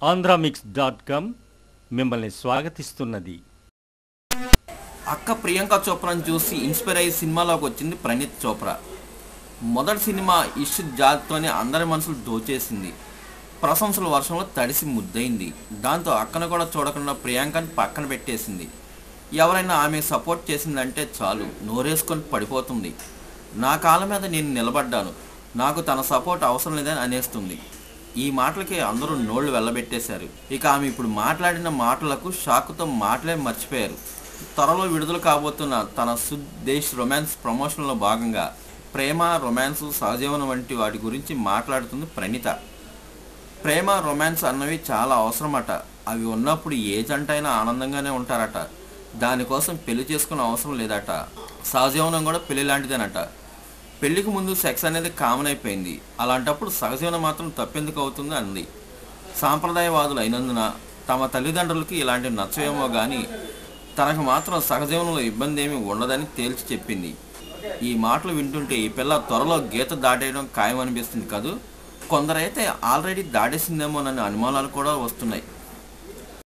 ఆంధ్రామిక్స్.com మిమ్మల్ని స్వాగతిస్తున్నది. అక్క ప్రియాంక చోప్రాని చూసి ఇన్స్పైర్ అయ్యి సినిమాలోకి వచ్చింది ప్రణీత్ చోప్రా. మొదటి సినిమా ఇష్క్ జాత్తోనే అందరి మనసులు దోచేసింది. ప్రశంసల వర్షంలో తడిసి ముద్దయింది. దాంతో అక్కను కూడా చూడకుండా ప్రియాంకని పక్కన పెట్టేసింది. ఎవరైనా ఆమె సపోర్ట్ చేసిందంటే చాలు నోరేసుకొని పడిపోతుంది. నా కాళ్ళ మీద నేను నిలబడ్డాను, నాకు తన సపోర్ట్ అవసరం లేదని అనేస్తుంది. ఈ మాటలకి అందరూ నోళ్లు వెళ్ళబెట్టేశారు. ఇక ఆమె ఇప్పుడు మాట్లాడిన మాటలకు షాకుతో మాటలే మర్చిపోయారు. త్వరలో విడుదల కాబోతున్న తన సుదేశ్ రొమాన్స్ ప్రమోషన్లో భాగంగా ప్రేమ, రొమాన్స్, సహజీవనం వంటి వాటి గురించి మాట్లాడుతుంది ప్రణీత. ప్రేమ, రొమాన్స్ అన్నవి చాలా అవసరమట. అవి ఉన్నప్పుడు ఏ జంట అయినా ఆనందంగానే ఉంటారట. దానికోసం పెళ్లి చేసుకునే అవసరం లేదట. సహజీవనం కూడా పెళ్లి లాంటిదేనట. పెళ్లికి ముందు సెక్స్ అనేది కామన్ అయిపోయింది. అలాంటప్పుడు సహజీవనం మాత్రం తప్పెందుకు అవుతుంది అంది. సాంప్రదాయవాదులు అయినందున తమ తల్లిదండ్రులకి ఇలాంటివి నచ్చవేమో కానీ తనకు మాత్రం సహజీవనంలో ఇబ్బంది ఏమీ ఉండదని తేల్చి చెప్పింది. ఈ మాటలు వింటుంటే ఈ పిల్ల త్వరలో గీత దాటేయడం ఖాయమనిపిస్తుంది కదూ. కొందరైతే ఆల్రెడీ దాటేసిందేమోననే అనుమానాలు కూడా వస్తున్నాయి.